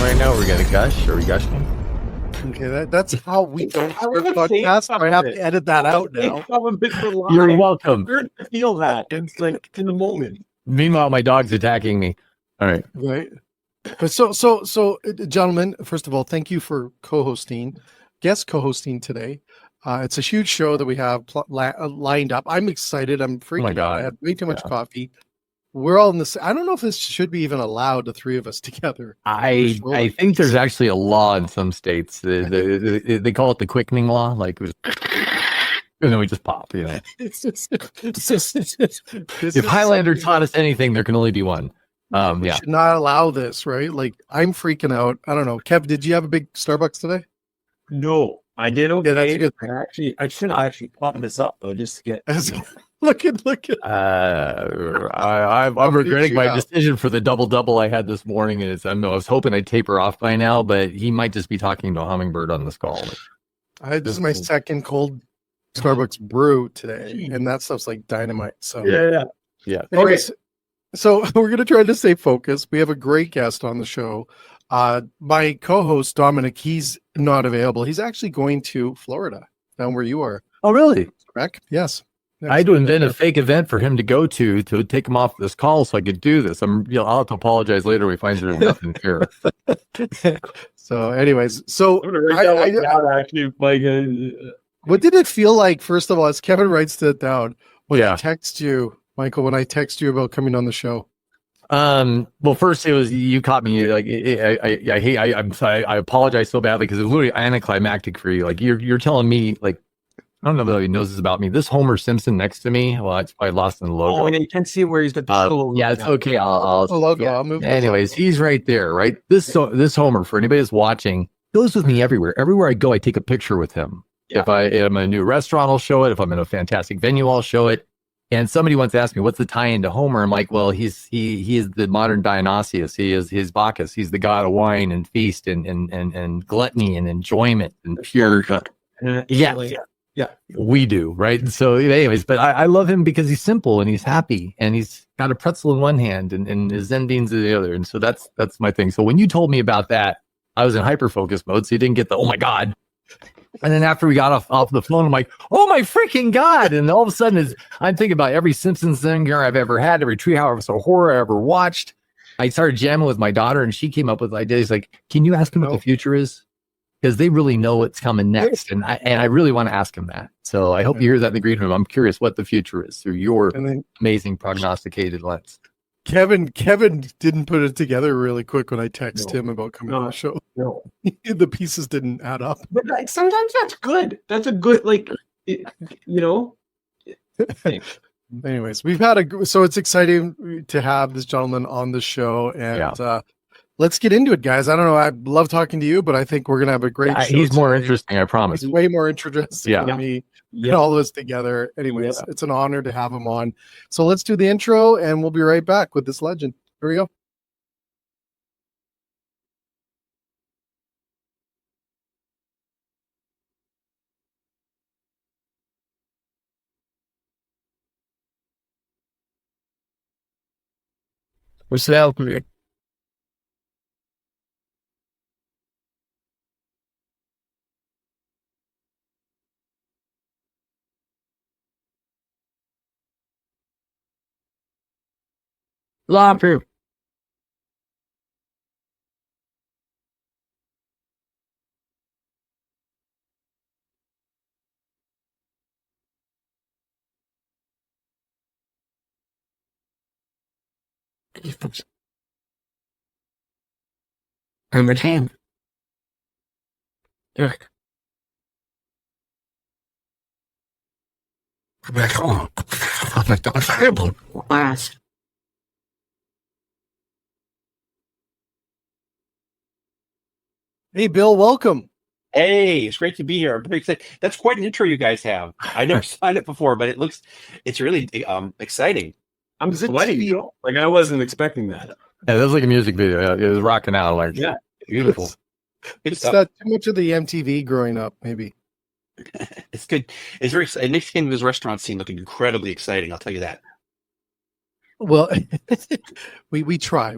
right now? We're gonna gush. Are we gushing? Okay, that's how we don't podcast. I have to edit that out now. You're welcome. We're to feel that. It's like in the moment. Meanwhile, my dog's attacking me. All right. Right. But so, gentlemen, first of all, thank you for guest co-hosting today. It's a huge show that we have lined up. I'm excited. I'm freaking. Oh my God. I had way too much coffee. We're all in this. I don't know if this should be even allowed, the three of us together. I think there's actually a law in some states. They call it the quickening law. Like, and then we just pop. You know. If Highlander taught us anything, there can only be one. We should not allow this, right? Like, I'm freaking out. I don't know. Kev, did you have a big Starbucks today? No, I did. Okay. Yeah, that's good. I should actually pop this up though, just to get. Look at. I'm regretting my decision for the double I had this morning, and I was hoping I'd taper off by now, but he might just be talking to a hummingbird on this call. This is my second cold Starbucks brew today, and that stuff's like dynamite. So yeah. Anyways, so we're gonna try to stay focused. We have a great guest on the show. My co-host Dominic, he's not available. He's actually going to Florida, down where you are. Oh, really? Correct? Yes. I had to invent a fake event for him to go to take him off this call so I could do this. I'll have to apologize later when he finds there's nothing here. So, anyways, what did it feel like, first of all, as Kevin writes it down, when I text you, Michael, when I text you about coming on the show? Well, first it was, you caught me, like, I'm sorry, I apologize so badly because it was literally anticlimactic for you. Like, you're telling me, like, I don't know if he knows this about me. This Homer Simpson next to me, well, it's probably lost in the logo. Oh, and you can see where he's got the logo. Yeah, it's okay. I'll logo. I'll move. Anyways, he's right there, right? This Homer, for anybody that's watching, goes with me everywhere. Everywhere I go, I take a picture with him. Yeah. If I am in a new restaurant, I'll show it. If I'm in a fantastic venue, I'll show it. And somebody once asked me, what's the tie into Homer? I'm like, well, he is the modern Dionysius. He is his Bacchus. He's the god of wine and feast and gluttony and enjoyment and pure. Yeah, we do, right? And so, anyways, but I love him because he's simple and he's happy and he's got a pretzel in one hand and his Zen beans in the other. And so that's my thing. So when you told me about that, I was in hyper focus mode, so you didn't get the, oh my God. And then after we got off the phone, I'm like, oh my freaking God. And all of a sudden, I'm thinking about every Simpsons thing I've ever had, every Treehouse of Horror I ever watched. I started jamming with my daughter and she came up with ideas like, can you ask him what the future is? Because they really know what's coming next. And I really want to ask him that. So I hope you hear that in the green room. I'm curious what the future is through your amazing prognosticated lens. Kevin didn't put it together really quick when I texted him about coming on the show. No. The pieces didn't add up. But like, sometimes that's good. That's a good, like, Anyways, so it's exciting to have this gentleman on the show, and let's get into it, guys. I don't know. I love talking to you, but I think we're gonna have a great show. He's more interesting, I promise. He's way more interesting than me and all of us together. Anyways, it's an honor to have him on. So let's do the intro, and we'll be right back with this legend. Here we go. What's that? Laughter. I'm a team. Back home. I'm a terrible last. Hey, Bill, welcome. Hey, it's great to be here. I'm very excited. That's quite an intro you guys have. I never signed it before, but it's really exciting. I'm sweaty. Like, I wasn't expecting that. Yeah, that was like a music video. It was rocking out. Like, beautiful. It's not too much of the MTV growing up, maybe. It's good. It's very exciting. It makes this restaurant scene look incredibly exciting. I'll tell you that. Well, we try.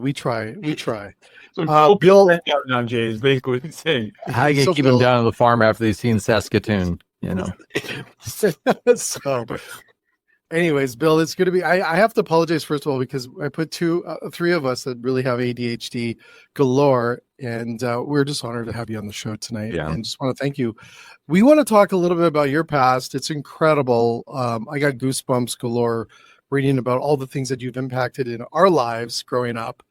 So Bill, on Jay is basically what he's saying. How you So gonna keep Bill- them down on the farm after they've seen Saskatoon? You know, so, anyways, Bill, it's going to be. I have to apologize first of all because I put three of us that really have ADHD galore, and we're just honored to have you on the show tonight. Yeah. And just want to thank you. We want to talk a little bit about your past. It's incredible. I got goosebumps galore reading about all the things that you've impacted in our lives growing up.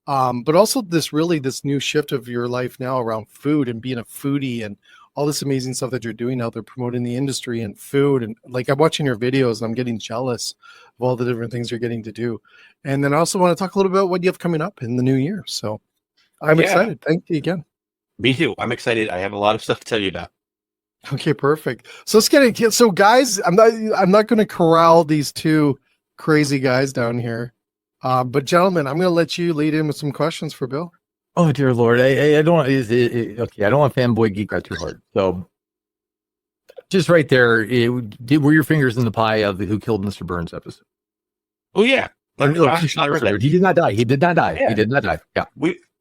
But also this new shift of your life now around food and being a foodie and all this amazing stuff that you're doing out there promoting the industry and food. And like, I'm watching your videos and I'm getting jealous of all the different things you're getting to do. And then I also want to talk a little bit about what you have coming up in the new year. So I'm excited. Thank you again. Me too. I'm excited. I have a lot of stuff to tell you about. Okay, perfect. So let's get it. So guys, I'm not going to corral these two crazy guys down here. But gentlemen, I'm going to let you lead in with some questions for Bill. oh dear Lord, I don't want okay. I don't want fanboy geek out too hard. So just right there, were your fingers in the pie of the Who Killed Mr. Burns episode? Oh yeah. I read that. He did not die. He did not die. Yeah. He did not die. Yeah.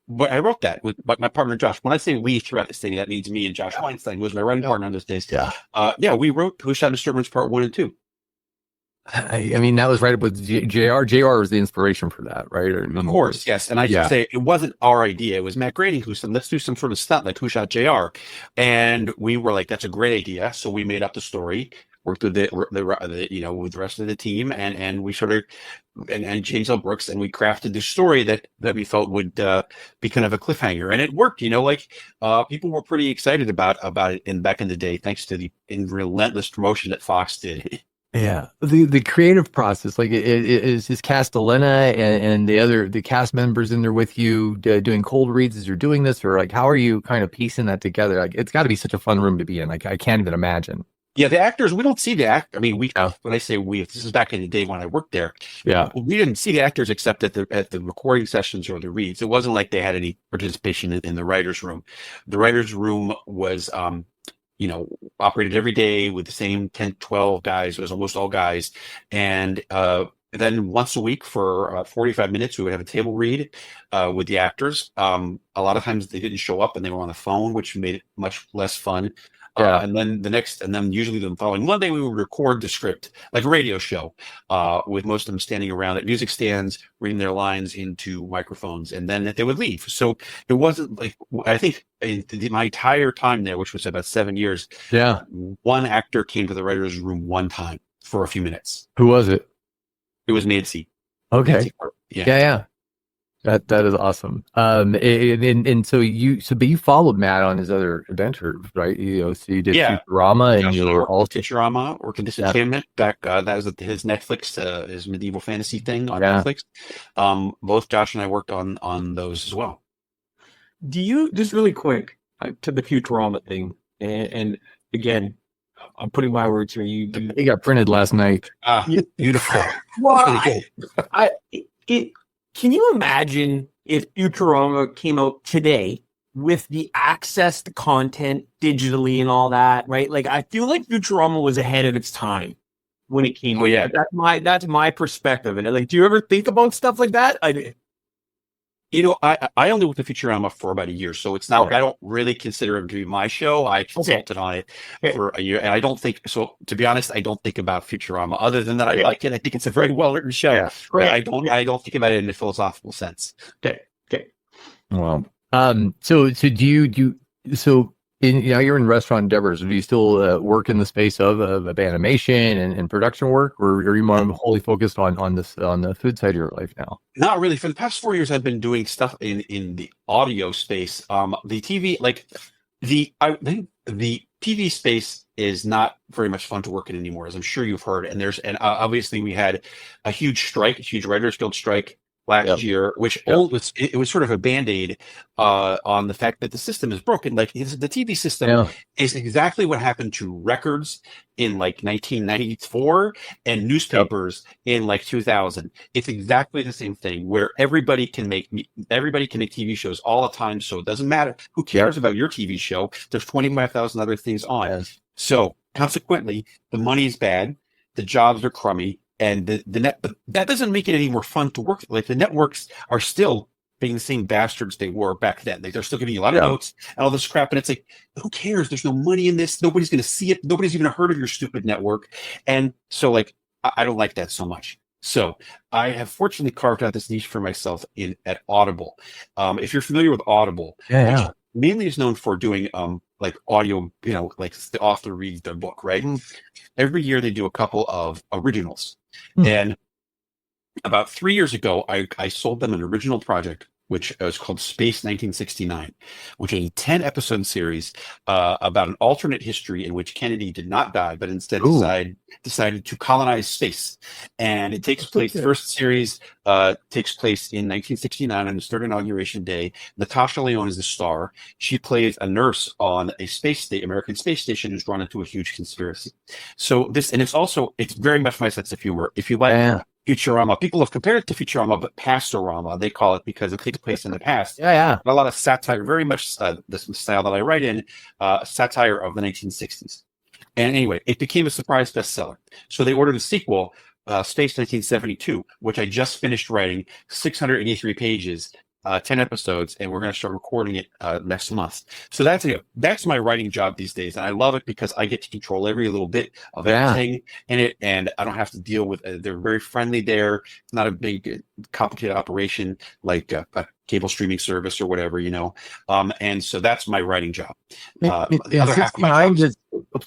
But I wrote that with my partner Josh. When I say we throughout this thing, that means me and Josh Weinstein, who was my writing partner on those days. Yeah. We wrote Who Shot Mr. Burns Part 1 and 2. I mean, that was right up with JR. JR was the inspiration for that, right? Of course, yes. And I should say it wasn't our idea. It was Matt Grady who said, let's do some sort of stunt like Who Shot JR. And we were like, that's a great idea. So we made up the story, worked with the with the rest of the team, and we sort of and James L. Brooks, and we crafted this story that we felt would be kind of a cliffhanger, and it worked. People were pretty excited about it back in the day, thanks to the relentless promotion that Fox did. Yeah, the creative process, like it is Castellana and the cast members in there with you doing cold reads as you're doing this, or like how are you kind of piecing that together? Like it's got to be such a fun room to be in. Like I can't even imagine. Yeah, the actors, we don't see the act. I mean, when I say we, this is back in the day when I worked there. Yeah, we didn't see the actors except at the recording sessions or the reads. It wasn't like they had any participation in the writers' room. The writers' room was operated every day with the same 10, 12 guys. It was almost all guys. And then once a week for 45 minutes, we would have a table read with the actors. A lot of times they didn't show up and they were on the phone, which made it much less fun. And then usually the following Monday, we would record the script like a radio show with most of them standing around at music stands, reading their lines into microphones, and then they would leave. So it wasn't like, I think in my entire time there, which was about 7 years, one actor came to the writer's room one time for a few minutes. Who was it? It was Nancy. Okay. Nancy. Yeah. That is awesome. But you followed Matt on his other adventures, right? So you did Futurama, and you were also Futurama, or Disenchantment. Back that was his Netflix, his medieval fantasy thing on Netflix. Both Josh and I worked on those as well. Do you just really quick to the Futurama thing? And again, I'm putting my words here. You got printed last night. Beautiful. Well, can you imagine if Futurama came out today with the access to content digitally and all that, right? Like, I feel like Futurama was ahead of its time when it came out. Yeah. That's my perspective. And like, do you ever think about stuff like that? I only worked at Futurama for about a year, so it's not. I don't really consider it to be my show. I consulted on it for a year, and I don't think so. To be honest, I don't think about Futurama other than that I like it. I think it's a very well written show. Yeah. Right. I don't think about it in a philosophical sense. Okay. Well, so do you you're in restaurant endeavors. Do you still work in the space of animation and production work, or are you more wholly focused on the food side of your life now? Not really. For the past 4 years, I've been doing stuff in the audio space. The TV, I think the TV space is not very much fun to work in anymore, as I'm sure you've heard. And obviously we had a huge Writers Guild strike last year, which it was sort of a band-aid on the fact that the system is broken. Like the TV system is exactly what happened to records in like 1994 and newspapers in like 2000. It's exactly the same thing where everybody can make TV shows all the time. So it doesn't matter who cares about your TV show. There's 25,000 other things on. So consequently, the money's bad. The jobs are crummy. and the net, but that doesn't make it any more fun to work. Like the networks are still being the same bastards they were back then. Like they're still giving you a lot of notes and all this crap. And it's like, who cares? There's no money in this. Nobody's going to see it. Nobody's even heard of your stupid network. And so like, I don't like that so much. So I have fortunately carved out this niche for myself at Audible. If you're familiar with Audible, which mainly is known for doing like audio, like the author reads their book, right? Every year they do a couple of originals. And about 3 years ago, I sold them an original project, which was called Space 1969, which is a 10-episode series about an alternate history in which Kennedy did not die, but instead decided to colonize space. And it takes place, the first series takes place in 1969 on his third inauguration day. Natasha Lyonne is the star. She plays a nurse on a American space station who's drawn into a huge conspiracy. So it's very much my sense of humor. If you like Futurama, people have compared it to Futurama, but Pastorama, they call it, because it takes place in the past. A lot of satire, very much the style that I write in, satire of the 1960s. And anyway, it became a surprise bestseller. So they ordered a sequel, Space 1972, which I just finished writing, 683 pages, 10 episodes, and we're going to start recording it next month. So that's my writing job these days, and I love it because I get to control every little bit of everything in it, and I don't have to deal with they're very friendly there. It's not a big complicated operation like a cable streaming service or whatever, and so that's my writing job. The other half of my job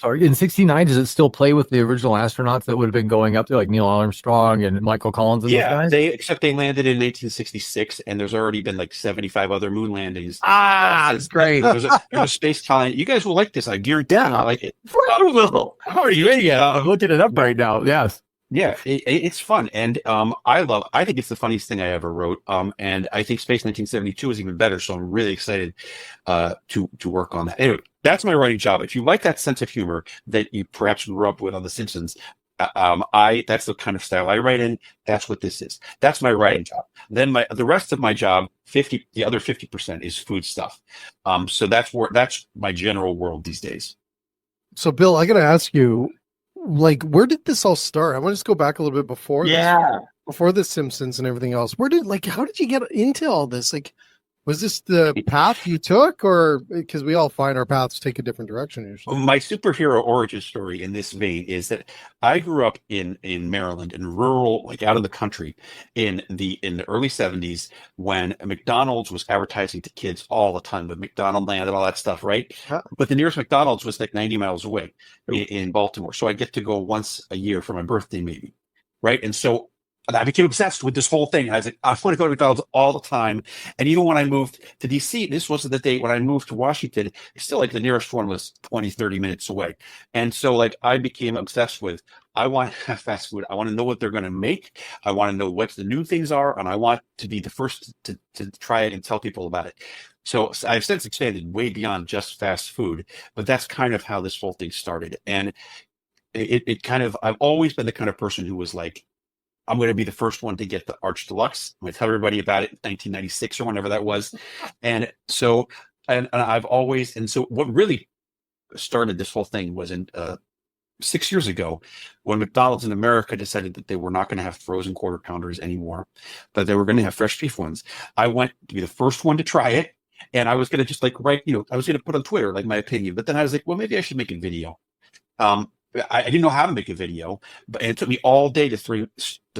in 69, does it still play with the original astronauts that would have been going up there, like Neil Armstrong and Michael Collins and those guys? Except they landed in 1866, and there's already been like 75 other moon landings. That's great. There's a space colony. You guys will like this. I guarantee I like it. How are you? I'm looking it up right now. Yes. Yeah, it's fun, and I think it's the funniest thing I ever wrote, and I think Space 1972 is even better, so I'm really excited to work on that. Anyway, that's my writing job. If you like that sense of humor that you perhaps grew up with on The Simpsons, that's the kind of style I write in. That's what this is. That's my writing job. Then the rest of my job, the other 50% is food stuff. So that's my general world these days. So Bill, I got to ask you, like, where did this all start? I want to just go back a little bit before the Simpsons and everything else. How did you get into all this? Like, was this the path you took, or because we all find our paths take a different direction usually? My superhero origin story in this vein is that I grew up in Maryland, in rural, like out of the country, in the early 70s, when McDonald's was advertising to kids all the time, with McDonald Land and all that stuff, right? But the nearest McDonald's was like 90 miles away in Baltimore. So I get to go once a year for my birthday, maybe, right? And so I became obsessed with this whole thing. I was like, I want to go to McDonald's all the time. And even when I moved to DC, this wasn't the date when I moved to Washington, it's still like the nearest one was 20, 30 minutes away. And so like I became obsessed with, I want to have fast food. I want to know what they're going to make. I want to know what the new things are. And I want to be the first to try it and tell people about it. So I've since expanded way beyond just fast food, but that's kind of how this whole thing started. And I've always been the kind of person who was like, I'm going to be the first one to get the Arch Deluxe. I'm going to tell everybody about it in 1996 or whenever that was. And so, and so what really started this whole thing was in 6 years ago, when McDonald's in America decided that they were not going to have frozen quarter pounders anymore, but they were going to have fresh beef ones. I went to be the first one to try it. And I was going to just like write, I was going to put on Twitter, like my opinion, but then I was like, well, maybe I should make a video. I didn't know how to make a video, but it took me all day to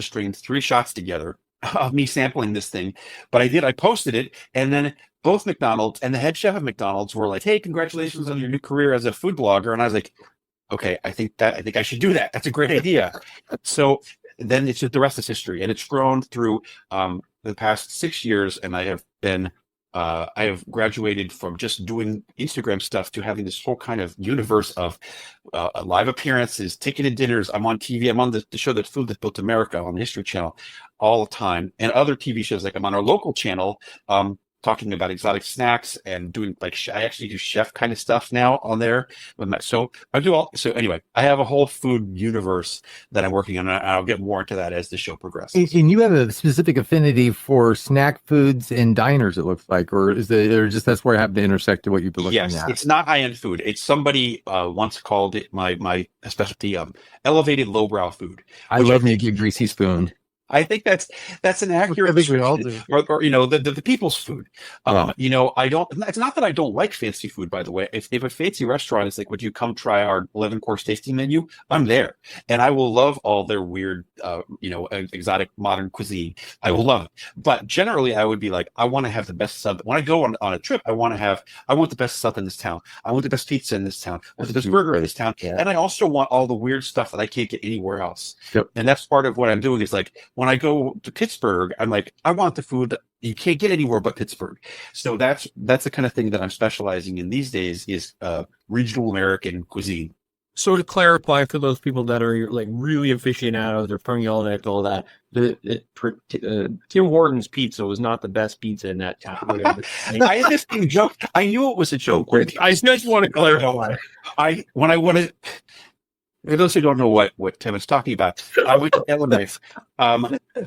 string 3 shots together of me sampling this thing. But I did. I posted it, and then both McDonald's and the head chef of McDonald's were like, "Hey, congratulations on your new career as a food blogger." And I was like, "Okay, I think I should do that. That's a great idea." So then it's just the rest is history, and it's grown through the past 6 years, and I have graduated from just doing Instagram stuff to having this whole kind of universe of live appearances, ticketed dinners. I'm on TV. I'm on the show that Food That Built America on the History Channel all the time, and other TV shows. Like I'm on our local channel, talking about exotic snacks and doing like I actually do chef kind of stuff now on there. So I do all. So anyway, I have a whole food universe that I'm working on. And I'll get more into that as the show progresses. And you have a specific affinity for snack foods and diners, it looks like, or is it, or just that's where I happen to intersect to what you've been looking Yes, at? it's not high-end food. It's somebody once called it my specialty, elevated lowbrow food. I which love making a greasy spoon. I think that's an accurate. I think we all do. description. Or the people's food. I don't. It's not that I don't like fancy food. By the way, if a fancy restaurant is like, would you come try our 11-course tasting menu? I'm there, and I will love all their weird, exotic modern cuisine. I will love it. But generally, I would be like, I want to have the best sub. When I go on a trip, I want the best sub in this town. I want the best pizza in this town. I want the best burger in this town, and I also want all the weird stuff that I can't get anywhere else. Yep. And that's part of what I'm doing. Is like, when I go to Pittsburgh, I'm like, I want the food that you can't get anywhere but Pittsburgh. So that's the kind of thing that I'm specializing in these days is regional American cuisine. So to clarify for those people that are like really aficionados, they're putting all that, Tim Hortons pizza was not the best pizza in that town. I had this thing joke. I knew it was a joke. I just want to clarify. For those who don't know what Tim is talking about, I went to Yellowknife. I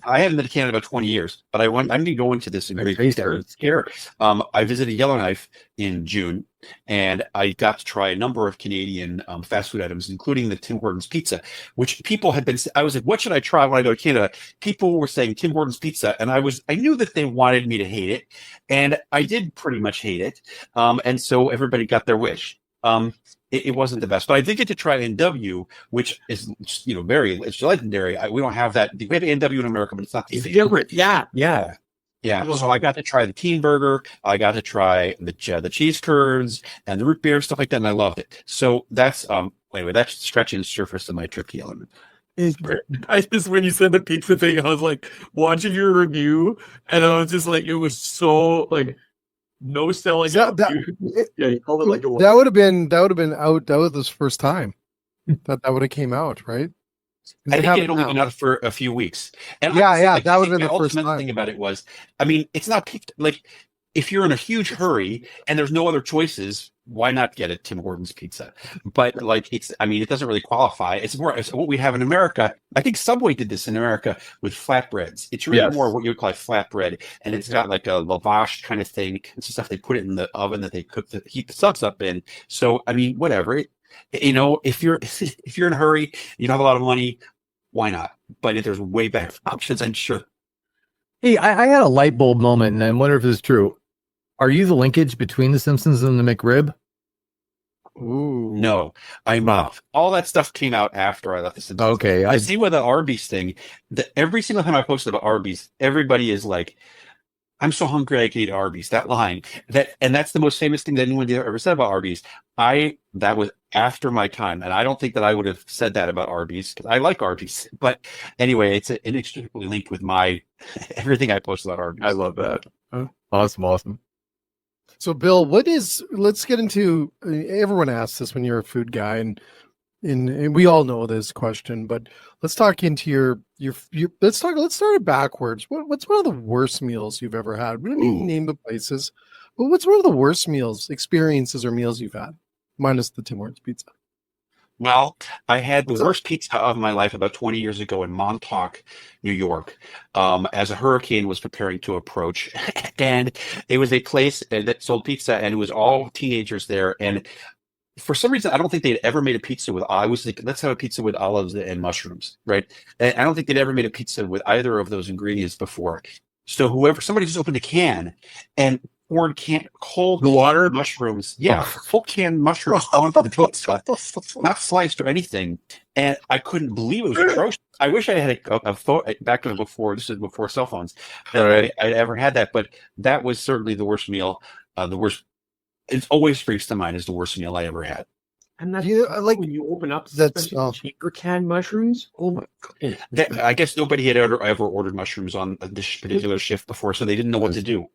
haven't been to Canada about 20 years, but I'm going to go into this in great detail. I visited Yellowknife in June, and I got to try a number of Canadian fast food items, including the Tim Hortons pizza, which people had been. I was like, "What should I try when I go to Canada?" People were saying Tim Hortons pizza, and I knew that they wanted me to hate it, and I did pretty much hate it, and so everybody got their wish. It wasn't the best, but I did get to try NW, which is it's legendary. We don't have that. We have NW in America, but it's not the same. Different. Yeah. So I got to try the teen burger. I got to try the cheese curds and the root beer, stuff like that, and I loved it. So that's anyway, that's stretching the surface of my tricky element. I just, when you said the pizza thing, I was like watching your review, and I was just like, it was so like. No selling. Yeah, he called it like it was. That would have been out. That was his first time that would have came out, right? I think it only been out for a few weeks. And that would have been the first ultimate thing about it was, I mean, it's not like if you're in a huge hurry and there's no other choices, why not get a Tim Hortons pizza? But like, it doesn't really qualify. It's what we have in America. I think Subway did this in America with flatbreads. It's really more what you would call a flatbread. And it's got like a lavash kind of thing. It's stuff they put it in the oven that they heat the subs up in. So, I mean, whatever. If you're in a hurry, you don't have a lot of money, why not? But if there's way better options, I'm sure. Hey, I had a light bulb moment, and I wonder if this is true. Are you the linkage between the Simpsons and the McRib? Ooh. No, I'm not. All that stuff came out after I left the Simpsons. Okay. I see with the Arby's thing, every single time I posted about Arby's, everybody is like, I'm so hungry I can eat Arby's. That line. And that's the most famous thing that anyone ever said about Arby's. That was after my time. And I don't think that I would have said that about Arby's because I like Arby's. But anyway, it's inextricably linked with my everything I post about Arby's. I love that. Awesome. So, Bill, let's get into, everyone asks this when you're a food guy, and we all know this question, but let's talk into your let's start it backwards. What's one of the worst meals you've ever had? We don't need to name the places, but what's one of the worst experiences or meals you've had, minus the Tim Hortons pizza? Well, I had the worst pizza of my life about 20 years ago in Montauk, New York, as a hurricane was preparing to approach. And it was a place that sold pizza, and it was all teenagers there. And for some reason, I don't think they'd ever made a pizza with, I was like, let's have a pizza with olives and mushrooms, right? And I don't think they'd ever made a pizza with either of those ingredients before. So somebody just opened a can and poured cold water mushrooms. Yeah, full canned mushrooms onto the pizza, not sliced or anything. And I couldn't believe it was atrocious. I wish I had a photo back before. This is before cell phones. I'd ever had that, but that was certainly the worst meal. The worst. It always springs to mind as the worst meal I ever had. And that's like when you open up that's chamber canned mushrooms. Oh my god! I guess nobody had ever ordered mushrooms on this particular shift before, so they didn't know what to do.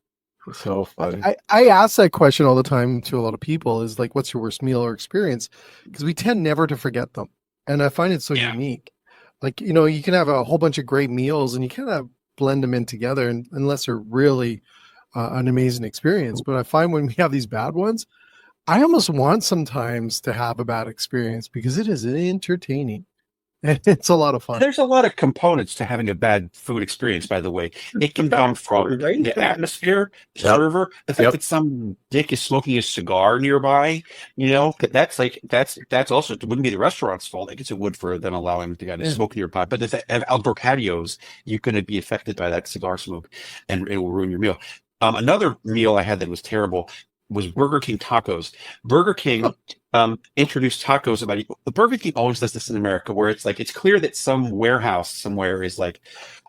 So funny. I ask that question all the time to a lot of people, is like, what's your worst meal or experience? Because we tend never to forget them. And I find it so unique. Like, you can have a whole bunch of great meals and you kind of blend them in together, and unless they're really an amazing experience. But I find when we have these bad ones, I almost want sometimes to have a bad experience because it is entertaining and it's a lot of fun. There's a lot of components to having a bad food experience, by the way. It can come from the atmosphere, the server, the fact that some dick is smoking a cigar nearby, that's also, it wouldn't be the restaurant's fault. I guess it would for them allowing the guy to smoke nearby. But if they have outdoor patios, you're going to be affected by that cigar smoke and it will ruin your meal. Another meal I had that was terrible was Burger King tacos. Burger King introduced tacos about Burger King always does this in America, where it's like it's clear that some warehouse somewhere is like,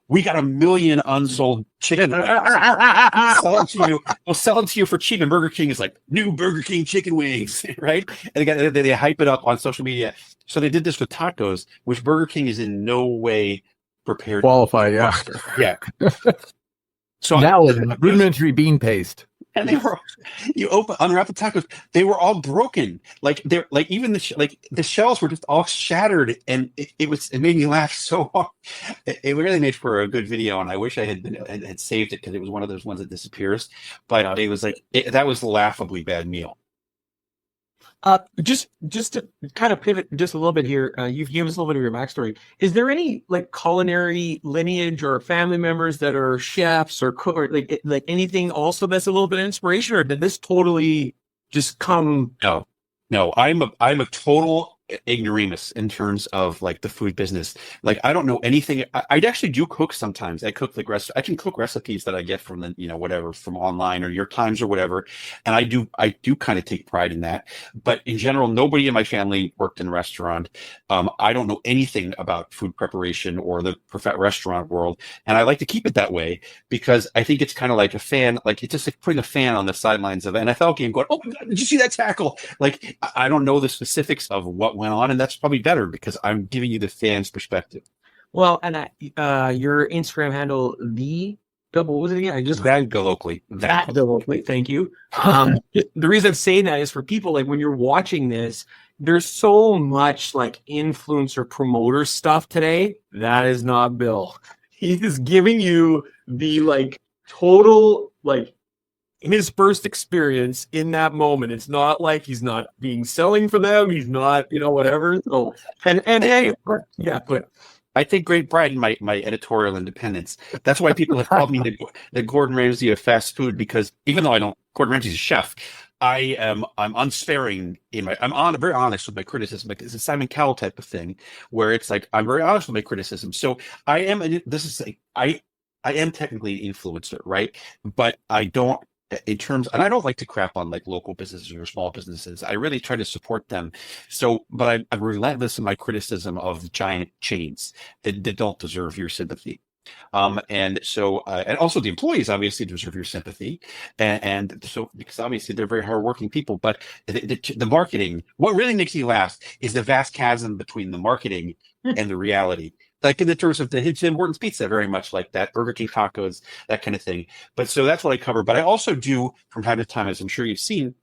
we got 1 million unsold chicken. We'll sell them to you for cheap. And Burger King is like, new Burger King chicken wings, right? And they hype it up on social media. So they did this with tacos, which Burger King is in no way prepared. Qualified, yeah. Yeah. So now with rudimentary bean paste. And they were, unwrap the tacos, they were all broken. Like even the shells were just all shattered, and it made me laugh so hard. It really made for a good video, and I wish I had saved it because it was one of those ones that disappears. But it was that was a laughably bad meal. Just to kind of pivot just a little bit here, you've given us a little bit of your backstory. Is there any culinary lineage or family members that are chefs or cook or like anything also that's a little bit of inspiration, or did this totally just come? No, I'm a total ignoramus in terms of the food business. I don't know anything. I actually do cook sometimes. I cook I can cook recipes that I get from whatever, from online or New York Times or whatever. And I do kind of take pride in that. But in general, nobody in my family worked in a restaurant. I don't know anything about food preparation or the restaurant world. And I like to keep it that way because I think it's kind of like a fan, it's just like putting a fan on the sidelines of an NFL game going, oh my God, did you see that tackle? I don't know the specifics of what went on, and that's probably better because I'm giving you the fan's perspective. Well, and your Instagram handle, what was it again? I just Bill Oakley. Bill Oakley. Thank you. The reason I'm saying that is for people when you're watching this, there's so much influencer promoter stuff today. That is not Bill. He is giving you the total his first experience in that moment. It's not like he's not being selling for them. He's not, whatever. So, and hey, yeah, but I take great pride in my editorial independence. That's why people have called me the Gordon Ramsay of fast food, because even though Gordon Ramsay's a chef, I'm unsparing I'm very honest with my criticism. It's a Simon Cowell type of thing where it's I'm very honest with my criticism. So I am technically an influencer, right? But I don't, and I don't like to crap on local businesses or small businesses. I really try to support them. So, but I'm relentless in my criticism of giant chains that don't deserve your sympathy. And also the employees obviously deserve your sympathy. And so, because obviously they're very hardworking people, but the marketing, what really makes me laugh is the vast chasm between the marketing and the reality. In the terms of the Tim Hortons pizza, very much like that, Burger King tacos, that kind of thing. But so that's what I cover. But I also do, from time to time, as I'm sure you've seen,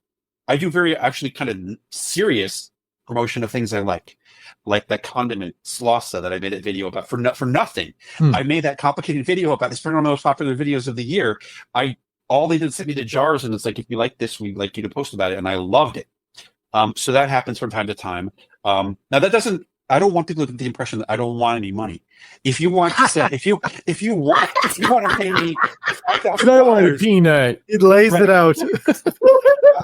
I do very actually kind of serious promotion of things I like that condiment salsa that I made a video about for nothing. I made that complicated video about this, one of the most popular videos of the year. All they did send me the jars, and it's if you like this, we'd like you to post about it, and I loved it. So that happens from time to time. Now that doesn't. I don't want people to get the impression that I don't want any money. If you want to if you want to pay me $5,000, peanut. It lays it out.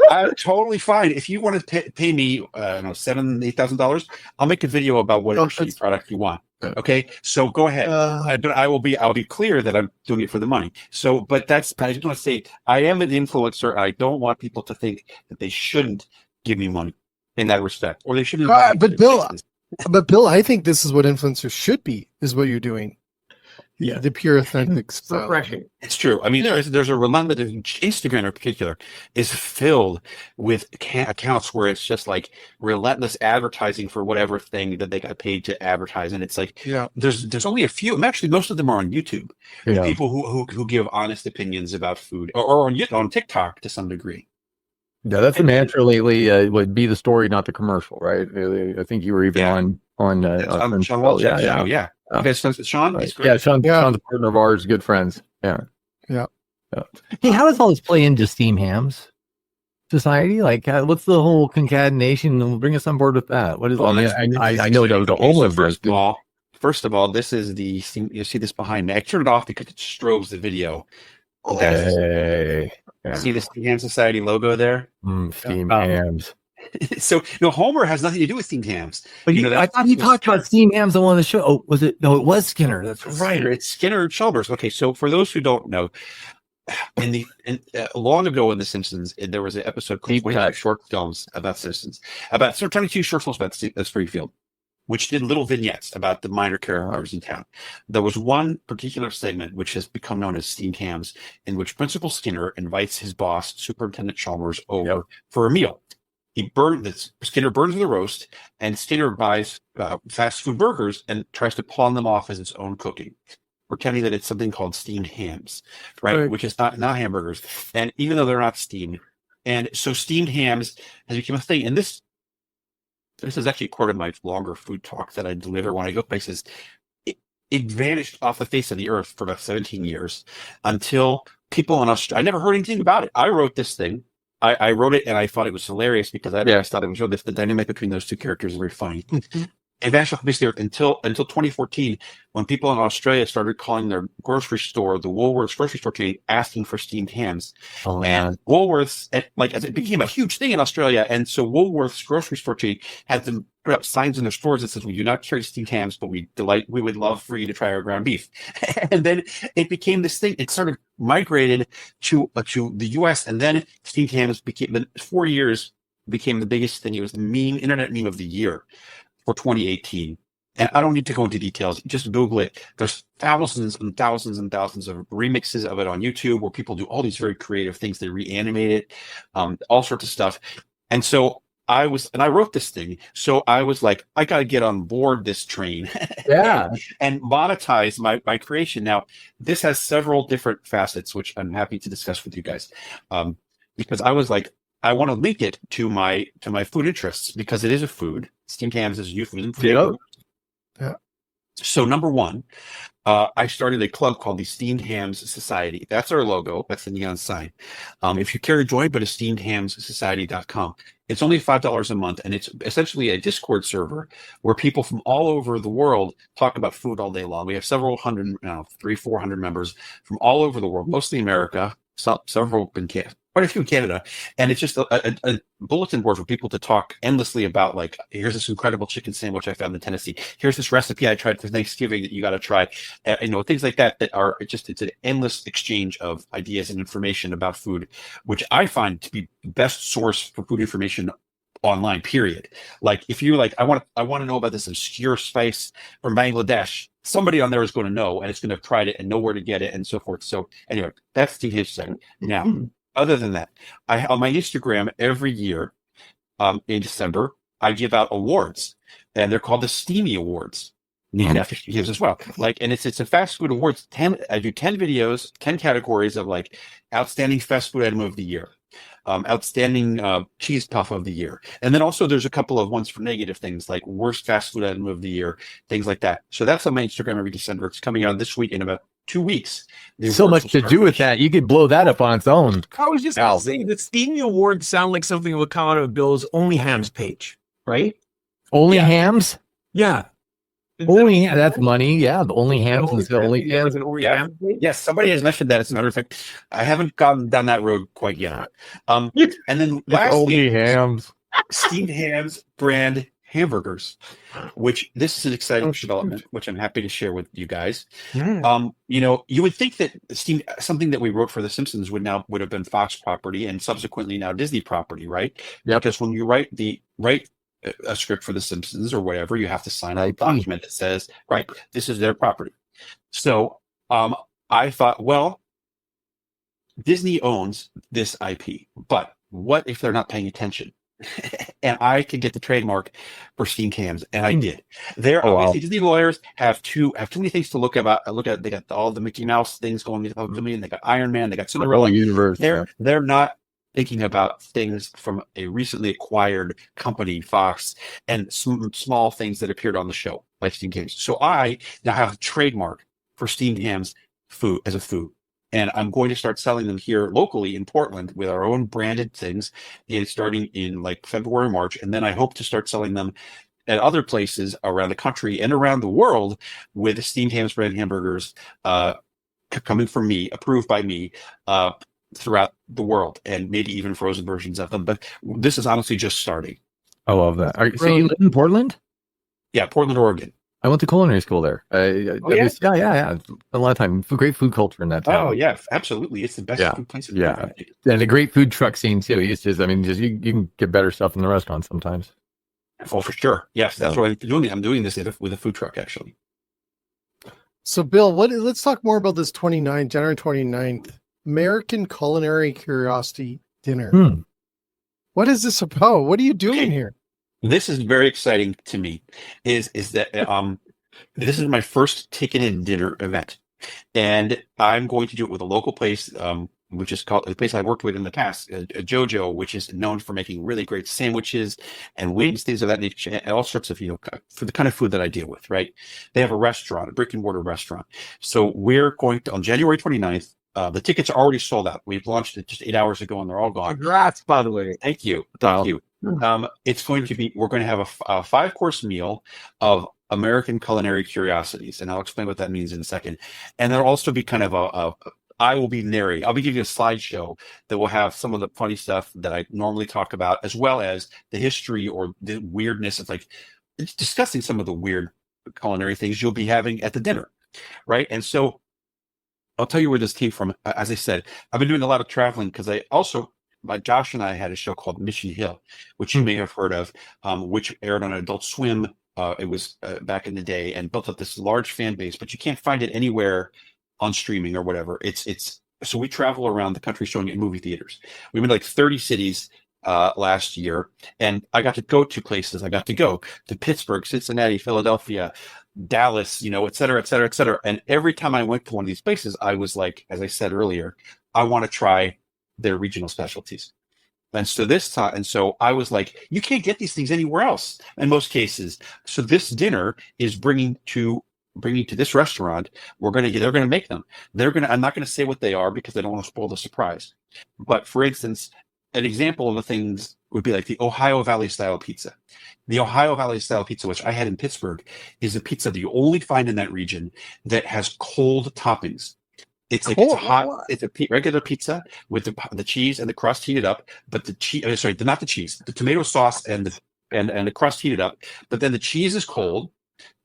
I'm totally fine. If you want to pay me $7,000-8,000, I'll make a video about what product you want. Okay, so go ahead. I'll be clear that I'm doing it for the money. So, but I just want to say I am an influencer. I don't want people to think that they shouldn't give me money in that respect, or they shouldn't. But Bill, I think this is what influencers should be, is what you're doing. Yeah. The pure authentic style. Refreshing. It's true. I mean, there's a relentless, Instagram in particular is filled with accounts where it's just relentless advertising for whatever thing that they got paid to advertise. And it's there's only a few, actually most of them are on YouTube. Yeah. People who give honest opinions about food, or on TikTok to some degree. Yeah, that's the mantra lately. Would be the story, not the commercial, right? I think you were even on Sean Welch's show. Yeah. Okay, so Sean, right. Sean's a partner of ours, good friends. Yeah. Hey, how does all this play into Steam Hams Society? Like, what's the whole concatenation? Bring us on board with that. What is? Well, I know the whole of this. First of all, this is the Steam. You see this behind me. I turned it off because it strobes the video. Hey, See the Steam Ham Society logo there? Steam Hams. So, Homer has nothing to do with steamed hams. But I thought he talked about Steam Hams on one of the show. Oh, was it? No, it was Skinner. That's Right. It's Skinner and Chalmers. Okay, so for those who don't know, long ago in The Simpsons, there was an episode called short films about Simpsons, about 22 short films about Springfield, which did little vignettes about the minor characters in town. There was one particular segment which has become known as Steamed Hams, in which Principal Skinner invites his boss, Superintendent Chalmers, over for a meal. Skinner burns the roast, and Skinner buys fast food burgers and tries to pawn them off as its own cooking, pretending that it's something called steamed hams, right? Which is not hamburgers. And even though they're not steamed. And so steamed hams has become a thing. And this is actually part of my longer food talk that I deliver when I go places. It vanished off the face of the earth for about 17 years until people in Australia, I never heard anything about it. I wrote this thing. I wrote it and I thought it was hilarious because I thought it was the dynamic between those two characters is very funny. It vanished off the face of the earth until 2014, when people in Australia started calling their grocery store, the Woolworths grocery store chain, asking for steamed hams. Oh, and Woolworths, as it became a huge thing in Australia, and so Woolworths grocery store chain had them put up signs in their stores that says, "We do not carry steamed hams, but we would love for you to try our ground beef." And then it became this thing. It started migrated to the U.S., and then steamed hams became 4 years became the biggest thing. It was the internet meme of the year for 2018. And I don't need to go into details. Just Google it. There's thousands and thousands and thousands of remixes of it on YouTube where people do all these very creative things. They reanimate it, all sorts of stuff. And so I wrote this thing. So I was like, I got to get on board this train. Yeah. and monetize my creation. Now, this has several different facets, which I'm happy to discuss with you guys. Because I was like, I want to link it to my food interests because it is a food. Steamed hams is a euphemism for food. Yeah. So number one, I started a club called the Steamed Hams Society. That's our logo. That's the neon sign. If you care to join, go to steamedhamssociety.com. It's only $5 a month, and it's essentially a Discord server where people from all over the world talk about food all day long. We have several hundred, 300-400 members from all over the world, mostly America, several in Canada. Quite a few in Canada, and it's just a bulletin board for people to talk endlessly about. Like, here's this incredible chicken sandwich I found in Tennessee. Here's this recipe I tried for Thanksgiving that you got to try. Things like that. It's an endless exchange of ideas and information about food, which I find to be the best source for food information online. Period. Like, if you're like, I want to know about this obscure spice from Bangladesh, somebody on there is going to know, and it's going to have tried it and know where to get it and so forth. So anyway, that's the history. Now. Other than that, on my Instagram every year in December, I give out awards, and they're called the Steamy Awards. And after years as well. And it's a fast food awards. I do 10 videos, 10 categories of like outstanding fast food item of the year, outstanding cheese puff of the year, and then also there's a couple of ones for negative things like worst fast food item of the year, things like that. So that's on my Instagram every December. It's coming out this week in about 2 weeks. So much to do with that. You could blow that up on its own. I was just saying the Steamy Awards sound like something that would come out of Bill's Only Hams page, right? Only hams? Yeah. Only that's money. Yeah, the only hams is the only. Yeah. Yes, somebody has mentioned that. As a matter of fact, I haven't gone down that road quite yet. And then lastly, only hams. Steamed Hams brand hamburgers, which this is an exciting development, which I'm happy to share with you guys. You would think that something that we wrote for The Simpsons would have been Fox property and subsequently now Disney property, right? Yep. Because when you write a script for The Simpsons or whatever, you have to sign a document that says, right, this is their property. So I thought, well, Disney owns this IP, but what if they're not paying attention? And I could get the trademark for Steamed Hams, and I did. Obviously Disney lawyers have too many things to look at. They got all the Mickey Mouse things going on. They got Iron Man. They got Cinderella universe. They're not thinking about things from a recently acquired company, Fox, and some small things that appeared on the show, like Steamed Hams. So I now have a trademark for Steamed Hams food as a food. And I'm going to start selling them here locally in Portland with our own branded things, starting in like February, March. And then I hope to start selling them at other places around the country and around the world with steamed ham spread hamburgers coming from me, approved by me, throughout the world, and maybe even frozen versions of them. But this is honestly just starting. I love that. So you live in Portland? Yeah, Portland, Oregon. I went to culinary school there. Yeah? Yeah. A lot of time. Great food culture in that town. Oh yeah, absolutely. It's the best food place. Yeah, and a great food truck scene too. It's just, I mean, you can get better stuff in the restaurant sometimes. Oh, for sure. Yes, that's what I'm doing. I'm doing this with a food truck, actually. So, Bill, let's talk more about this January 29th, American Culinary Curiosity Dinner. What is this about? What are you doing here? This is very exciting to me. Is that this is my first ticketed dinner event, and I'm going to do it with a local place, which is called a place I worked with in the past, JoJo, which is known for making really great sandwiches and wings, things of that nature, and all sorts of, for the kind of food that I deal with, right? They have a restaurant, a brick and mortar restaurant. So we're going to, on January 29th, the tickets are already sold out. We've launched it just 8 hours ago and they're all gone. Congrats, by the way. Thank you. Thank you. It's going to be, we're going to have a 5-course meal of American culinary curiosities. And I'll explain what that means in a second. And there'll also be kind of I will be narrating. I'll be giving you a slideshow that will have some of the funny stuff that I normally talk about, as well as the history or the weirdness of it's discussing some of the weird culinary things you'll be having at the dinner, right? And so I'll tell you where this came from. As I said, I've been doing a lot of traveling because Josh and I had a show called Mission Hill, which you may have heard of, which aired on Adult Swim. It was back in the day, and built up this large fan base, but you can't find it anywhere on streaming or whatever. So we travel around the country showing it in movie theaters. We've been to 30 cities last year, and I got to go to places. I got to go to Pittsburgh, Cincinnati, Philadelphia, Dallas, et cetera, et cetera, et cetera. And every time I went to one of these places, I was like, as I said earlier, I want to try their regional specialties. And so I was like, you can't get these things anywhere else in most cases. So this dinner is bringing to this restaurant. They're going to make them. I'm not going to say what they are because I don't want to spoil the surprise. But for instance, an example of the things would be like the Ohio Valley style pizza. The Ohio Valley style pizza, which I had in Pittsburgh, is a pizza that you only find in that region that has cold toppings. It's like it's a regular pizza with the cheese and the crust heated up, but not the cheese, the tomato sauce and the crust heated up, but then the cheese is cold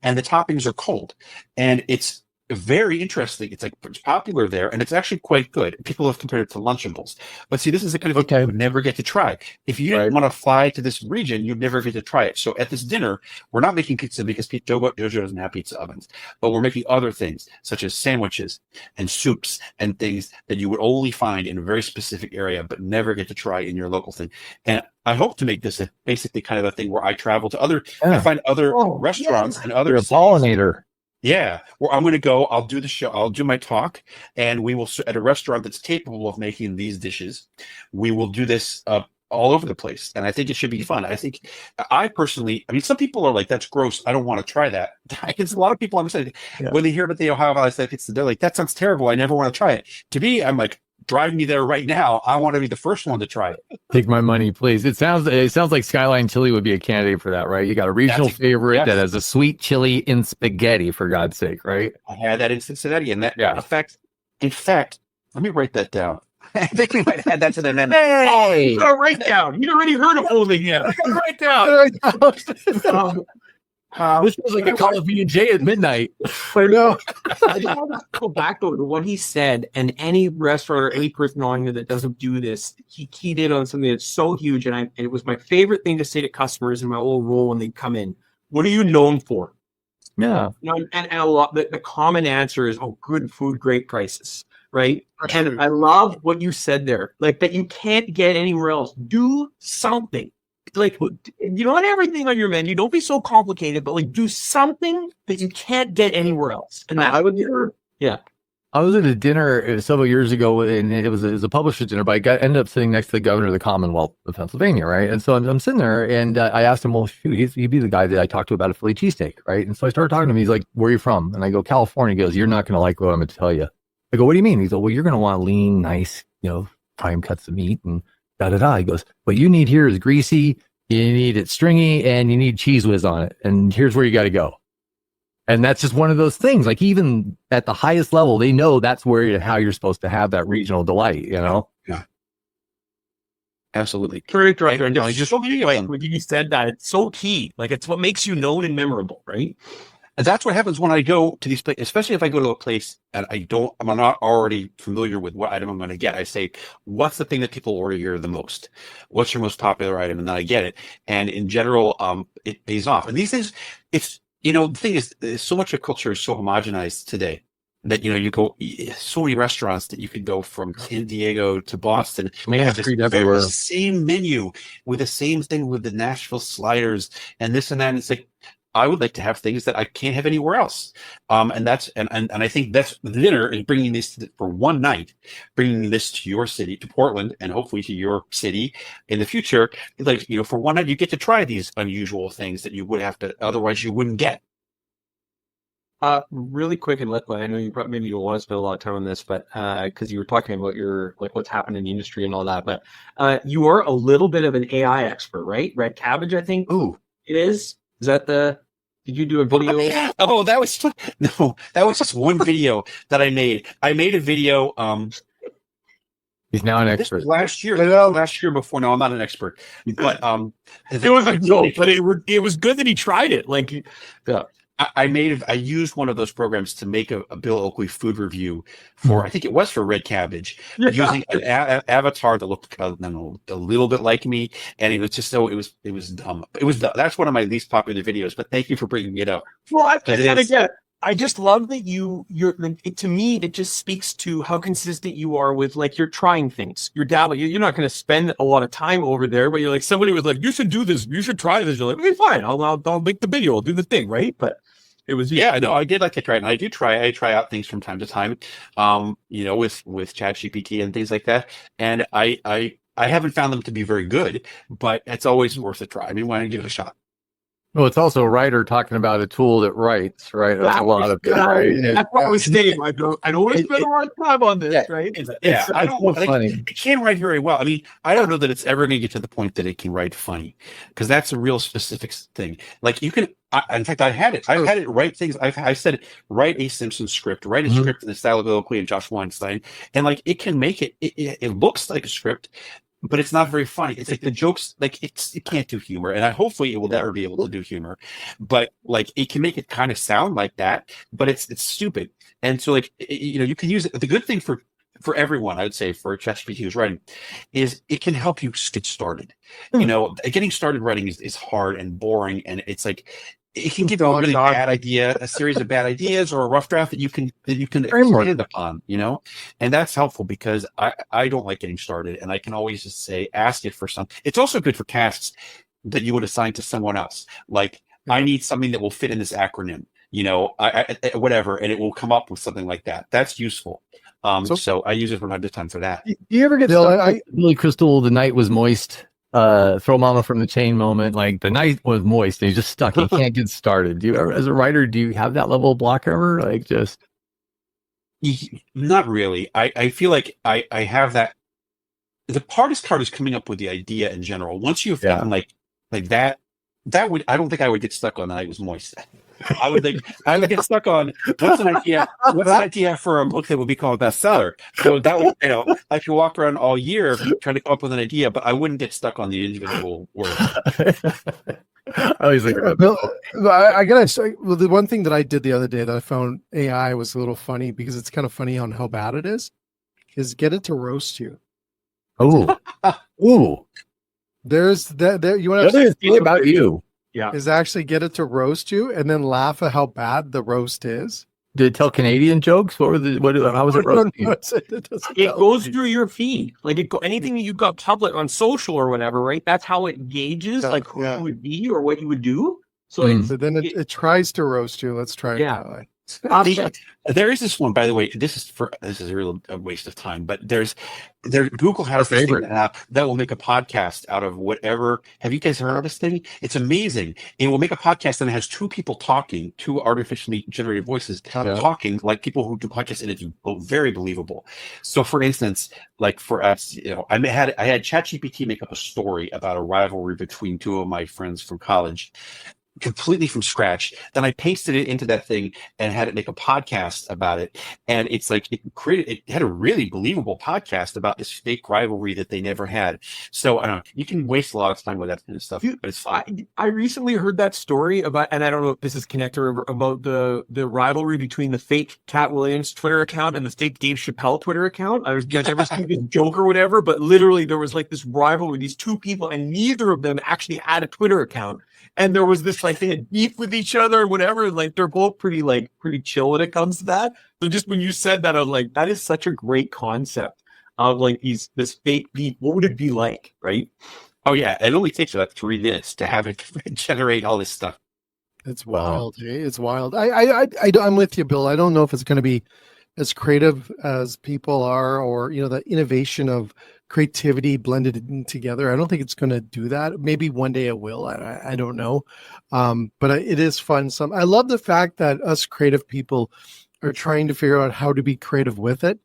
and the toppings are cold, and it's very interesting. It's popular there, and it's actually quite good. People have compared it to Lunchables. But see, this is the kind of thing you would never get to try. If you didn't want to fly to this region, you'd never get to try it. So at this dinner, we're not making pizza because JoJo doesn't have pizza ovens, but we're making other things such as sandwiches and soups and things that you would only find in a very specific area, but never get to try in your local thing. And I hope to make this basically kind of a thing where I travel to I find other restaurants and other pollinator. Yeah, well, I'm going to go. I'll do the show. I'll do my talk, and we will at a restaurant that's capable of making these dishes. We will do this all over the place, and I think it should be fun. I personally, some people are like, "That's gross. I don't want to try that." It's a lot of people. I'm saying when they hear about the Ohio Valley style pizza, they're like, "That sounds terrible. I never want to try it." To me, I'm like, drive me there right now. I want to be the first one to try it. Take my money, please. It sounds like Skyline Chili would be a candidate for that, right? You got a regional favorite that has a sweet chili in spaghetti, for God's sake, right? I had that in Cincinnati, and in fact, let me write that down. I think we might add that to the menu. Hey, write down. You already heard of holding him. Write down. This was like a Call of B&J at midnight. I know. I just want to go back to what he said, and any restaurant or any person on here that doesn't do this, he keyed in on something that's so huge, and it was my favorite thing to say to customers in my old role when they come in. What are you known for? Yeah. And a lot, the common answer is, good food, great prices, right? And I love what you said there, like that you can't get anywhere else. Do something. Like, not everything on your menu. Don't be so complicated, but do something that you can't get anywhere else. And I was at a dinner several years ago, and it was a publisher's dinner, but I ended up sitting next to the governor of the Commonwealth of Pennsylvania, right? And so I'm sitting there, and I asked him, well, shoot, he'd be the guy that I talked to about a Philly cheesesteak, right? And so I started talking to him. He's like, where are you from? And I go, California. He goes, you're not going to like what I'm going to tell you. I go, what do you mean? He's like, well, you're going to want lean, nice, prime cuts of meat and da-da-da. He goes, what you need here is greasy, you need it stringy, and you need cheese whiz on it. And here's where you got to go. And that's just one of those things. Like even at the highest level, they know that's how you're supposed to have that regional delight, Yeah. Absolutely. Correct, right. And just so when you said that, it's so key. Like it's what makes you known and memorable, right? And that's what happens when I go to these places, especially if I go to a place and I'm not already familiar with what item I'm going to get. I say, what's the thing that people order here the most? What's your most popular item? And then I get it. And in general, it pays off. And these things, the thing is, so much of culture is so homogenized today that, you go, so many restaurants that you could go from San Diego to Boston. They have the same menu with the same thing with the Nashville sliders and this and that. And it's like, I would like to have things that I can't have anywhere else. And I think that's the dinner is bringing this for one night, bringing this to your city, to Portland, and hopefully to your city in the future. Like, for one night, you get to try these unusual things that you would have to, otherwise you wouldn't get. Really quick and liquid. I know you maybe you don't want to spend a lot of time on this, but because you were talking about your what's happened in the industry and all that. But you are a little bit of an AI expert, right? Red Cabbage, I think. Ooh, it is. Is that did you do a video? Oh, that was just one video that I made. I made a video. He's now an expert. Last year before. No, I'm not an expert, but it was a joke. But it was good that he tried it. Like, yeah. I used one of those programs to make a Bill Oakley food review for, I think it was for Red Cabbage, using an avatar that looked a little bit like me. And it was just it was dumb. That's one of my least popular videos, but thank you for bringing it up. Well, I just love that to me, it just speaks to how consistent you are with you're trying things. You're dabbling. You're not going to spend a lot of time over there, but you're like, somebody was like, you should do this. You should try this. You're like, okay, fine. I'll make the video. I'll do the thing. Right. But it was, I did like to try it. And I try out things from time to time, with ChatGPT and things like that. And I haven't found them to be very good, but it's always worth a try. I mean, why not give it a shot? Well, it's also a writer talking about a tool that writes, right? That's a lot of it. That's what I was saying. I don't want to spend a lot of time on this, right? It can write very well. I mean, I don't know that it's ever going to get to the point that it can write funny, because that's a real specific thing. Like you can, in fact, I've had it write things. I said, write a Simpsons script, write a script in the style of Bill Oakley and Josh Weinstein, and it can make it. It looks like a script, but it's not very funny. It's like the jokes, it can't do humor, and hopefully it will never be able to do humor. But it can make it kind of sound like that, but it's stupid. And so you can use it. The good thing for everyone, I would say, for ChatGPT who's writing, is it can help you get started. Getting started writing is hard and boring, and it's it can give you a really bad idea, a series of bad ideas, or a rough draft that you can expand upon, and that's helpful, because I don't like getting started, and I can always just ask it for something. It's also good for tasks that you would assign to someone else. Like, I need something that will fit in this acronym, whatever, and it will come up with something like that. That's useful. So I use it from time to time for that. Do you ever get stuck Billy Crystal, the night was moist? Throw mama from the chain moment, the night was moist and he's just stuck, he can't get started. Do you ever, as a writer, do you have that level of block ever? Not really. I feel like I have that. The hardest part is coming up with the idea in general. Once you've found that would, I don't think I would get stuck on the night was moist. I would get stuck on what's an idea for a book that would be called bestseller. So that would, I could walk around all year trying to come up with an idea, but I wouldn't get stuck on the individual word. I always think I gotta say, the one thing that I did the other day that I found AI was a little funny, because it's kind of funny on how bad it is get it to roast you. Oh, ooh. There's that. There, you want to say about you? Yeah, is actually get it to roast you and then laugh at how bad the roast is. Did it tell Canadian jokes? How was it roasting? It goes through your feed. Anything that you've got public on social or whatever, right? That's how it gauges who you would be or what you would do. So then it tries to roast you. Let's try it that way. There is this one, by the way. This is a real waste of time, but Google has this thing app that will make a podcast out of whatever. Have you guys heard of this thing? It's amazing. It will make a podcast and it has two people talking, two artificially generated voices talking like people who do podcasts, and it's very believable. So, for instance, like for us, I had ChatGPT make up a story about a rivalry between two of my friends from college, completely from scratch. Then I pasted it into that thing and had it make a podcast about it. And it's like it had a really believable podcast about this fake rivalry that they never had. So I don't know, you can waste a lot of time with that kind of stuff, but it's fine. I recently heard that story about, and I don't know if this is connected, about the rivalry between the fake Cat Williams Twitter account and the fake Dave Chappelle Twitter account. I was never seen this joke or whatever, but literally there was like this rivalry, these two people, and neither of them actually had a Twitter account. And there was this, like, they had beef with each other and whatever. Like, they're both pretty chill when it comes to that. So just when you said that, I was like, that is such a great concept of like this fake beef. What would it be like, right? Oh yeah, it only takes about 3 minutes to have it generate all this stuff. It's wild. Wow. It's wild. I'm with you, Bill. I don't know if it's going to be as creative as people are, or the innovation of creativity blended in together. I don't think it's going to do that. Maybe one day it will. I don't know. But it is fun. I love the fact that us creative people are trying to figure out how to be creative with it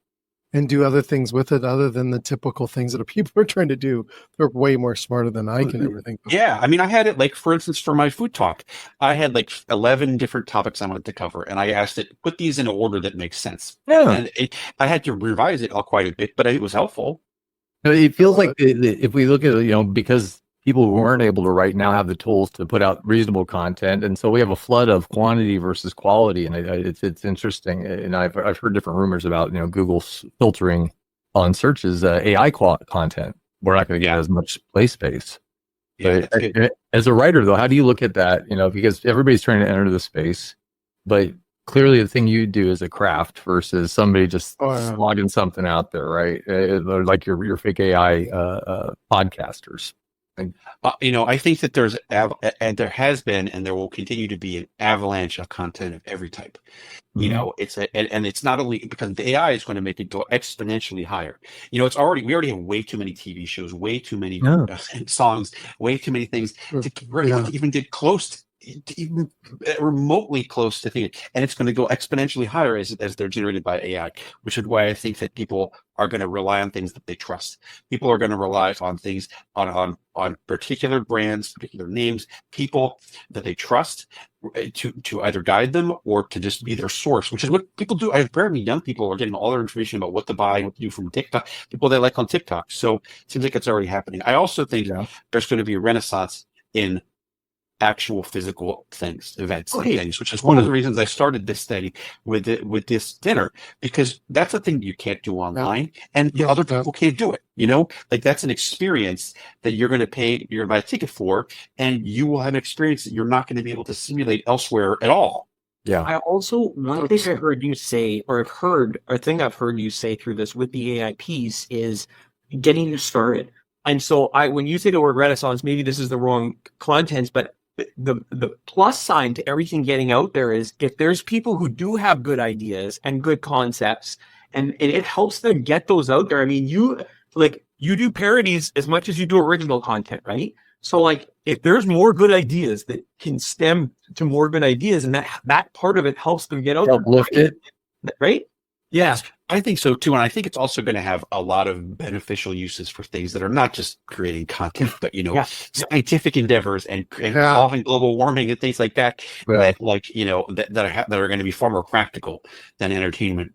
and do other things with it other than the typical things that people are trying to do. They're way more smarter than I can ever think of. Yeah. I mean, I had it, like, for instance, for my food talk, I had like 11 different topics I wanted to cover. And I asked it, put these in an order that makes sense. Yeah. And I had to revise it quite a bit, but it was helpful. It feels like if we look at it, because people who weren't able to right now have the tools to put out reasonable content, and so we have a flood of quantity versus quality, and it's interesting. And I've heard different rumors about Google's filtering on searches AI content. We're not going to get as much play space. Yeah, but as a writer, though, how do you look at that? Because everybody's trying to enter the space, but clearly the thing you do is a craft versus somebody just slogging something out there, right? Like your fake AI podcasters. I think that there has been, and there will continue to be, an avalanche of content of every type. Mm-hmm. It's not only because the AI is going to make it go exponentially higher. We already have way too many TV shows, way too many songs, way too many things to even get close to, even remotely close to thinking, and it's going to go exponentially higher as they're generated by AI, which is why I think that people are going to rely on things that they trust. People are going to rely on things on particular brands, particular names, people that they trust to either guide them or to just be their source, which is what people do. Apparently young people are getting all their information about what to buy and what to do from TikTok, people they like on TikTok. So it seems like it's already happening. I also think there's going to be a renaissance in actual physical events, and things, which is one of the reasons I started this study with this dinner, because that's a thing you can't do online, and other people can't do it. Like, that's an experience that you're going to buy a ticket for, and you will have an experience that you're not going to be able to simulate elsewhere at all. Yeah. I also, one thing I heard you say, or a thing I've heard you say through this with the AI piece, is getting you started. And so when you say the word renaissance, maybe this is the wrong context, but the plus sign to everything getting out there is if there's people who do have good ideas and good concepts, and it helps them get those out there. I mean, you do parodies as much as you do original content, right? So like, if there's more good ideas that can stem to more good ideas, and that part of it helps them get out there, right? Yeah, I think so too. And I think it's also going to have a lot of beneficial uses for things that are not just creating content, but, scientific endeavors and solving global warming and things like that, that are going to be far more practical than entertainment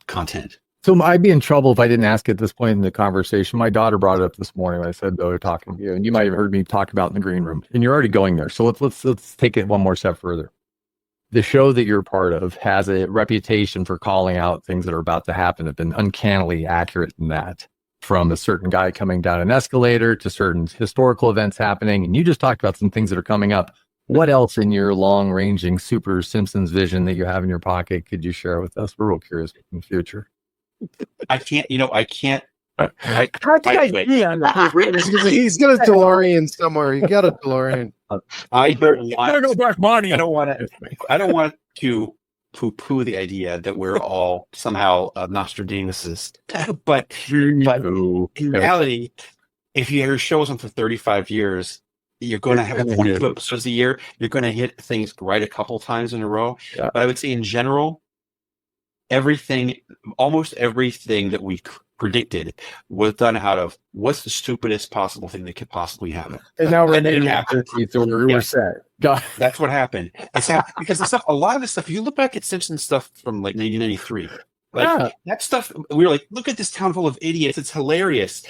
content. So I'd be in trouble if I didn't ask at this point in the conversation. My daughter brought it up this morning when I said, they're talking to you, and you might have heard me talk about in the green room, and you're already going there. So let's take it one more step further. The show that you're part of has a reputation for calling out things that are about to happen. Have been uncannily accurate in that, from a certain guy coming down an escalator to certain historical events happening. And you just talked about some things that are coming up. What else in your long-ranging super Simpsons vision that you have in your pocket could you share with us? We're real curious in the future. I can't. He's got a DeLorean somewhere. You got a DeLorean. I don't want to poo-poo the idea that we're all somehow Nostradamuses. But Ooh. in reality, if your show's on for 35 years, you're going to have 22 episodes a year. You're going to hit things right a couple times in a row. Yeah. But I would say in general, almost everything that we predicted was done out of what's the stupidest possible thing that could possibly happen. And now And then it happened. we're set. God. That's what happened. Because a lot of this stuff, if you look back at Simpsons stuff from like 1993, that stuff, we were like, look at this town full of idiots. It's hilarious.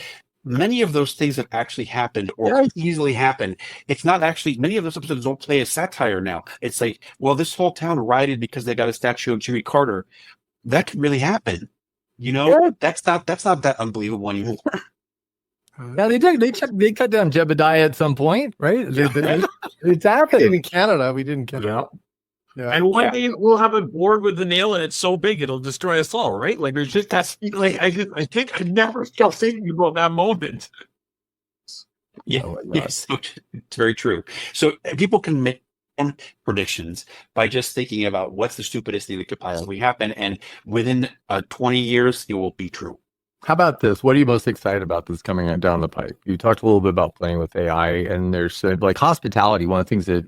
Many of those things have actually happened or could easily happen. It's not actually, many of those episodes don't play as satire now. It's like, well, this whole town rioted because they got a statue of Jimmy Carter. That could really happen. That's not that unbelievable anymore. Yeah, they cut down Jebediah at some point, right? It's happening. In Canada, we didn't get it. Yeah. And one day we'll have a board with a nail and it's so big it'll destroy us all, right? Like there's just I think I never stopped thinking about that moment. Yeah, Oh, yes, it's very true. So people can make predictions by just thinking about what's the stupidest thing that could possibly happen, and within 20 years, it will be true. How about this? What are you most excited about that's coming down the pipe? You talked a little bit about playing with AI, and there's like hospitality. One of the things that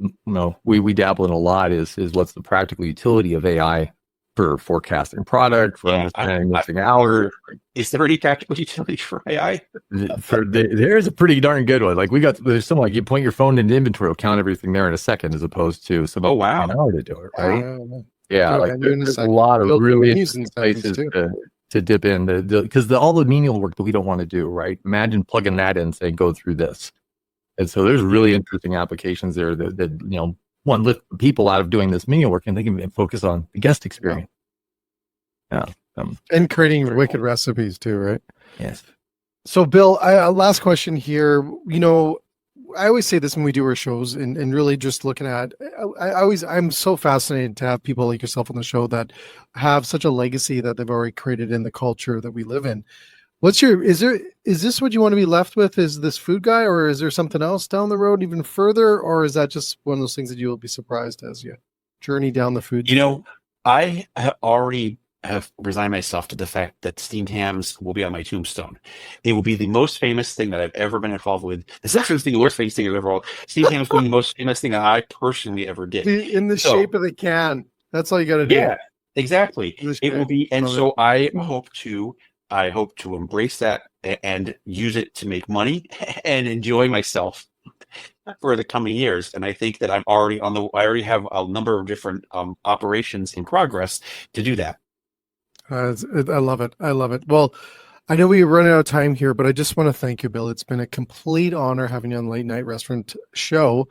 we dabble in a lot is what's the practical utility of AI for forecasting product, for understanding missing hours. Is there any practical utility for AI? There's a pretty darn good one. Like there's something like you point your phone into inventory, it'll count everything there in a second, as opposed to an hour to do it, right? Yeah, like there's a lot of really interesting places to dip in because all the menial work that we don't want to do, right? Imagine plugging that in, saying go through this, and so there's really interesting applications there that one lift people out of doing this menial work and they can focus on the guest experience. Yeah, and creating wicked recipes too, right? Yes. So, Bill, last question here. I always say this when we do our shows, and really just looking at, I'm so fascinated to have people like yourself on the show that have such a legacy that they've already created in the culture that we live in. Is this what you want to be left with? Is this food guy, or is there something else down the road even further? Or is that just one of those things that you will be surprised as you journey down the food? I already have resigned myself to the fact that steamed hams will be on my tombstone. It will be the most famous thing that I've ever been involved with. It's actually the worst famous thing I've ever involved. Steamed hams will be the most famous thing that I personally ever did. In the shape of the can. That's all you got to do. Yeah, exactly. It will be, and so I hope to embrace that and use it to make money and enjoy myself for the coming years. And I think that I already have a number of different operations in progress to do that. I love it. I love it. Well, I know we're running out of time here, but I just want to thank you, Bill. It's been a complete honor having you on Late Night Restaurant Show.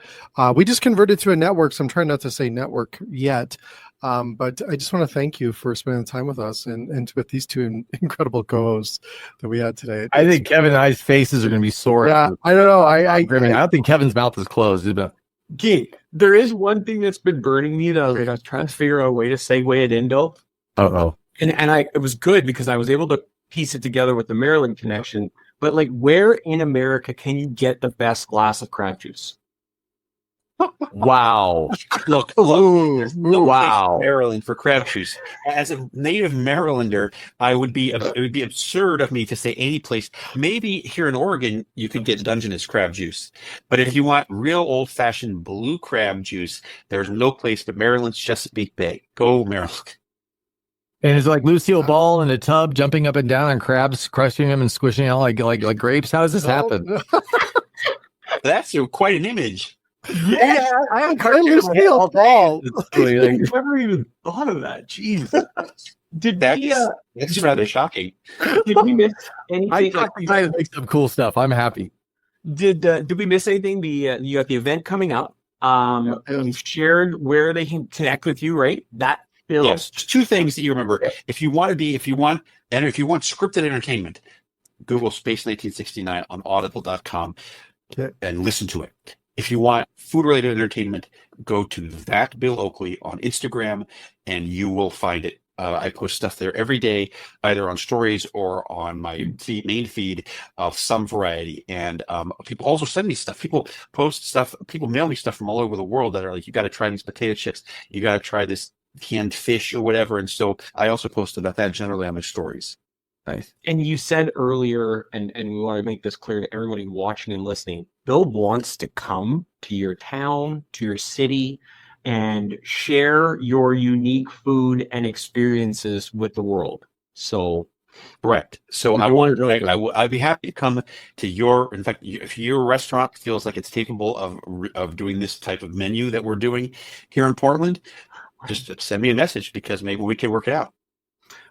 We just converted to a network, so I'm trying not to say network yet. But I just want to thank you for spending time with us and with these two incredible co-hosts that we had today. I think Kevin and I's faces are going to be sore. Yeah, I don't know. I don't think Kevin's mouth is closed. Okay, there is one thing that's been burning me that I was trying to figure out a way to segue it into. Uh-oh. And it was good because I was able to piece it together with the Maryland connection. But like, where in America can you get the best glass of crab juice? Wow. Look, there's no place in Maryland for crab juice. As a native Marylander, it would be absurd of me to say any place. Maybe here in Oregon, you could get Dungeness crab juice. But if you want real old-fashioned blue crab juice, there's no place but Maryland's Chesapeake Bay. Go Maryland. And it's like Lucille Ball in a tub, jumping up and down on crabs, crushing them and squishing them like grapes. How does this happen? That's quite an image. Yeah, I have Lucille Ball. I never even thought of that. Jeez. That's rather shocking. Did we miss anything? I make some cool stuff. I'm happy. Did we miss anything? You got the event coming up. You've shared where they can connect with you, right? Yes, two things that you remember. If you want scripted entertainment, Google Space 1969 on audible.com and listen to it. If you want food-related entertainment, go to that Bill Oakley on Instagram and you will find it. I post stuff there every day, either on stories or on my main feed of some variety. And people also send me stuff. People post stuff. People mail me stuff from all over the world that are like, you got to try these potato chips. You got to try this canned fish or whatever. And so I also posted about that generally on my stories. Nice. And you said earlier, and we want to make this clear to everybody watching and listening, Bill wants to come to your town, to your city, and share your unique food and experiences with the world. So, Correct. So I wanted to, I'd be happy to come to your, in fact, if your restaurant feels like it's capable of doing this type of menu that we're doing here in Portland, just send me a message because maybe we can work it out.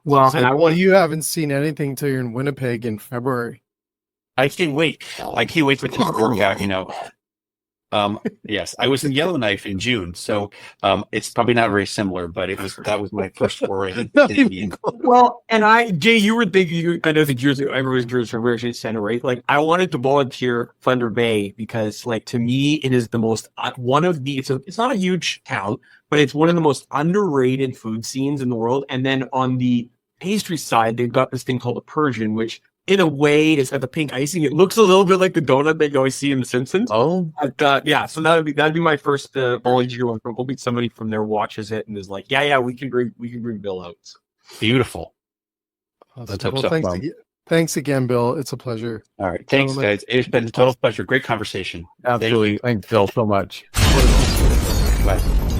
well, and I Well, want you haven't seen anything till you're in Winnipeg in February. I can't wait. I can't wait for this to work out, you know. Yes, I was in Yellowknife in June, so it's probably not very similar, but that was my first foray in well, and Jay, you were thinking, I know the Jersey, everyone's Jersey Conversion Center, right? Like, I wanted to volunteer Thunder Bay because, like, to me, it is the most, one of the, it's not a huge town, but it's one of the most underrated food scenes in the world. And then on the pastry side, they've got this thing called a Persian, which in a way it's got the pink icing. It looks a little bit like the donut that you always see in The Simpsons. Oh, But, yeah, so that'd be my first volunteer one. Hoping somebody from there watches it and is like, yeah, we can bring Bill out. So. Beautiful. Let's hope so. thanks again, Bill. It's a pleasure. All right. Thanks, guys. It's been a total pleasure. Great conversation. absolutely. Thanks, Phil, so much. Bye.